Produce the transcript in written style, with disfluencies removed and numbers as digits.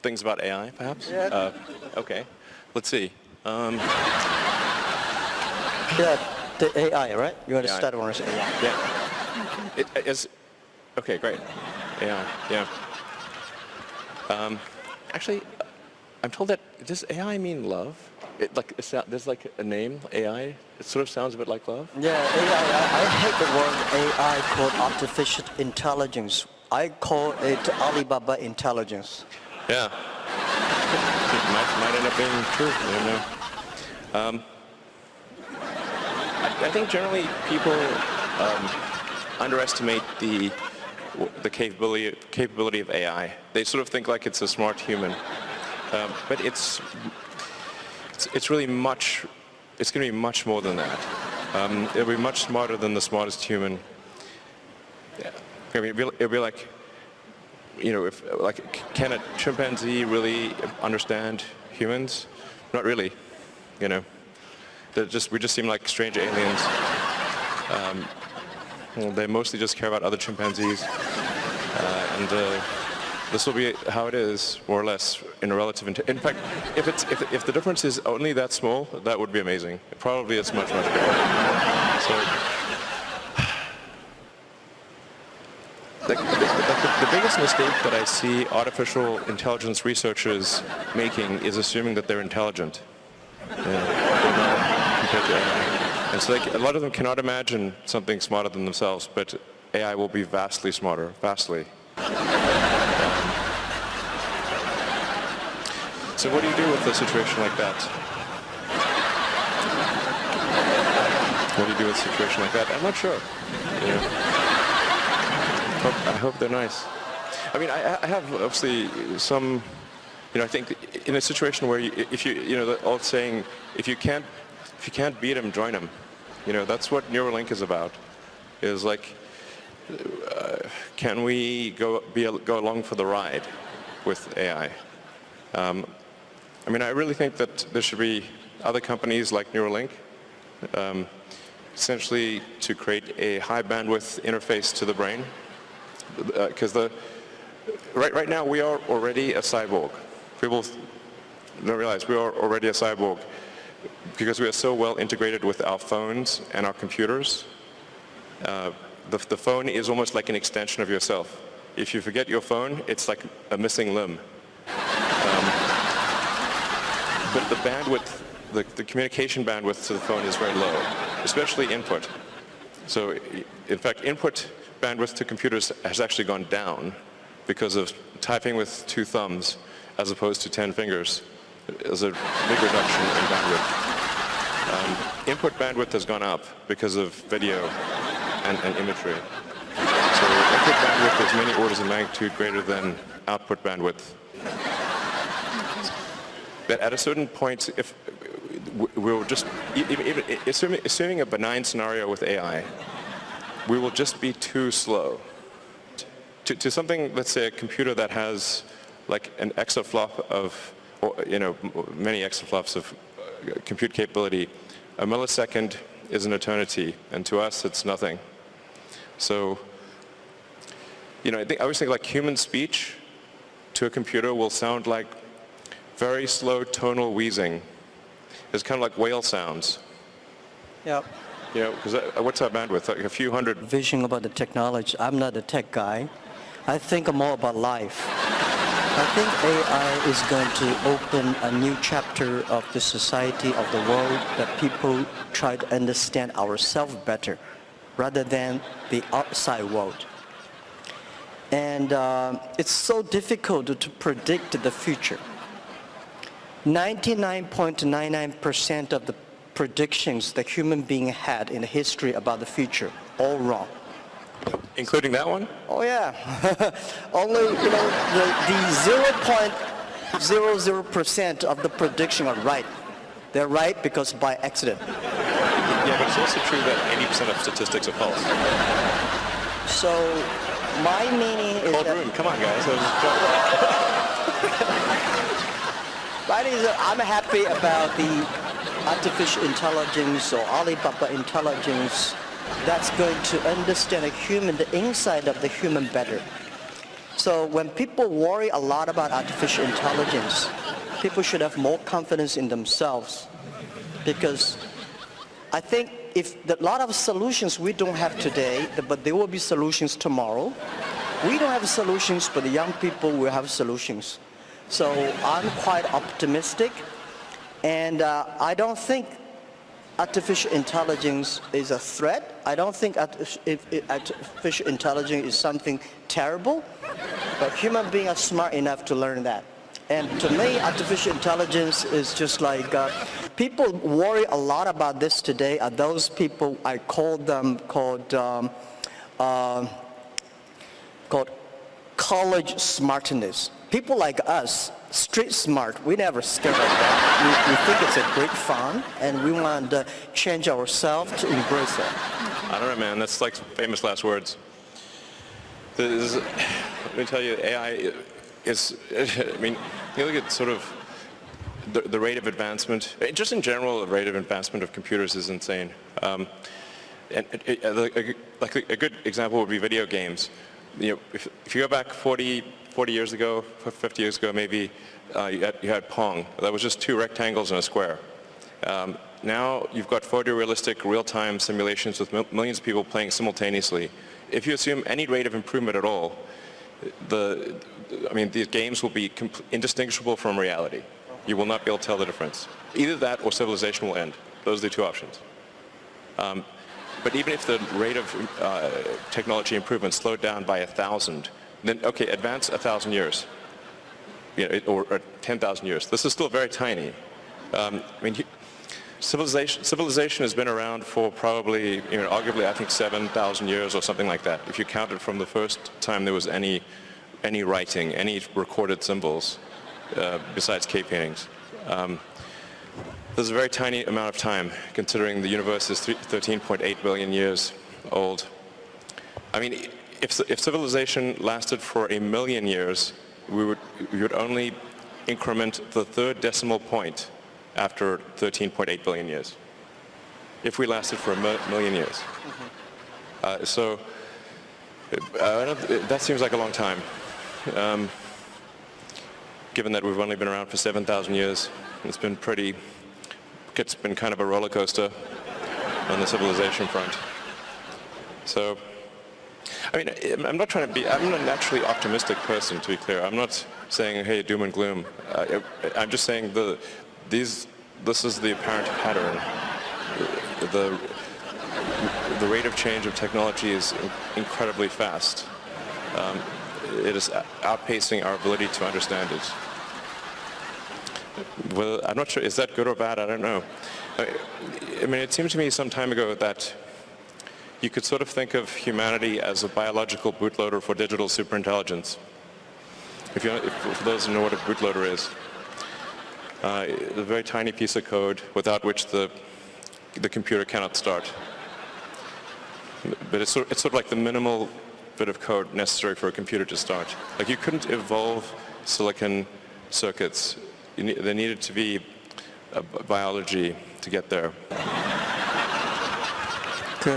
things about AI, perhaps? Yeah. Okay. Let's see. Yeah, the AI, right? You want to AI. start on AI? Yeah. It is. Okay, great. AI. Yeah. Actually, I'm told that does AI mean love? There's like a name, AI. It sort of sounds a bit like love. Yeah, AI. I hate the word AI called artificial intelligence. I call it Alibaba intelligence. Yeah. It might end up being true. I don't know. I think generally people underestimate the capability of AI. They sort of think like it's a smart human, but it's really much. It's going to be much more than that. It'll be much smarter than the smartest human. Yeah. I mean, it'll be like, can a chimpanzee really understand humans? Not really. We just seem like strange aliens. They mostly just care about other chimpanzees, and this will be how it is, more or less, in a relative. In fact, if the difference is only that small, that would be amazing. Probably it's much bigger. So, the biggest mistake that I see artificial intelligence researchers making is assuming that they're intelligent. Compared to AI. And so a lot of them cannot imagine something smarter than themselves, but AI will be vastly smarter, vastly. So what do you do with a situation like that? What do you do with a situation like that? I'm not sure. I hope they're nice. I mean, I have obviously some, I think in a situation where the old saying, if you can't beat them, join them. That's what Neuralink is about. Is like, can we go along for the ride with AI? I mean, I really think that there should be other companies like Neuralink, essentially to create a high bandwidth interface to the brain. Because right now we are already a cyborg. People don't realize we are already a cyborg because we are so well integrated with our phones and our computers. The phone is almost like an extension of yourself. If you forget your phone, it's like a missing limb. But the bandwidth, the communication bandwidth to the phone is very low, especially input. So, in fact, input bandwidth to computers has actually gone down because of typing with 2 thumbs as opposed to 10 fingers. There's a big reduction in bandwidth. Input bandwidth has gone up because of video and imagery. So input bandwidth is many orders of magnitude greater than output bandwidth. But at a certain point, if we'll just, assuming a benign scenario with AI, we will just be too slow. To something, let's say a computer that has like an exaflop of, many exaflops of compute capability, a millisecond is an eternity, and to us it's nothing. So, I always think like human speech to a computer will sound like very slow tonal wheezing. It's kind of like whale sounds. Yeah. Because what's our bandwidth? Like a few hundred. Vision about the technology. I'm not a tech guy. I think more about life. I think AI is going to open a new chapter of the society, of the world, that people try to understand ourselves better rather than the outside world. And it's so difficult to predict the future. 99.99% of the predictions that human being had in the history about the future, all wrong. Including that one? Oh yeah. Only, the 0.00% of the prediction are right. They're right because by accident. Yeah, but it's also true that 80% of statistics are false. So, my meaning is Cold room, come on guys. Right is I'm happy about the artificial intelligence or Alibaba intelligence that's going to understand the inside of the human better. So when people worry a lot about artificial intelligence, people should have more confidence in themselves, because I think if a lot of solutions we don't have today, but there will be solutions tomorrow. We don't have solutions, but the young people will have solutions. So I'm quite optimistic, and I don't think artificial intelligence is a threat. I don't think artificial intelligence is something terrible, but human beings are smart enough to learn that. And to me, artificial intelligence is just like, people worry a lot about this today are those people, I call them, called college smartness. People like us, street smart, we never scared of that. We think it's a great fun, and we want to change ourselves to embrace it. I don't know, man. That's like famous last words. Let me tell you, AI is, I mean, you look at sort of the rate of advancement, just in general, the rate of advancement of computers is insane. And like a good example would be video games. You know, if you go back 40 years ago, 50 years ago maybe, you had Pong. That was just two rectangles and a square. Now you've got photorealistic real-time simulations with millions of people playing simultaneously. If you assume any rate of improvement at all, I mean, these games will be indistinguishable from reality. You will not be able to tell the difference. Either that or civilization will end. Those are the two options. But even if the rate of technology improvement slowed down by 1,000, then okay, advance 1,000 years, you know, or 10,000 years. This is still very tiny. I mean, civilization has been around for probably, you know, arguably I think 7,000 years or something like that. If you count it from the first time there was any writing, any recorded symbols, besides cave paintings. There's a very tiny amount of time, considering the universe is 13.8 billion years old. I mean, if civilization lasted for 1 million years, we would only increment the third decimal point after 13.8 billion years, if we lasted for 1 million years. So that seems like a long time, given that we've only been around for 7,000 years. It's been kind of a roller coaster on the civilization front. So, I mean, I'm a naturally optimistic person, to be clear. I'm not saying, hey, doom and gloom. I'm just saying this is the apparent pattern. The rate of change of technology is incredibly fast. It is outpacing our ability to understand it. Well, I'm not sure, is that good or bad? I don't know. I mean, it seemed to me some time ago that you could sort of think of humanity as a biological bootloader for digital superintelligence. For those who know what a bootloader is, a very tiny piece of code without which the computer cannot start. But it's sort of like the minimal bit of code necessary for a computer to start. Like, you couldn't evolve silicon circuits. There needed to be biology to get there.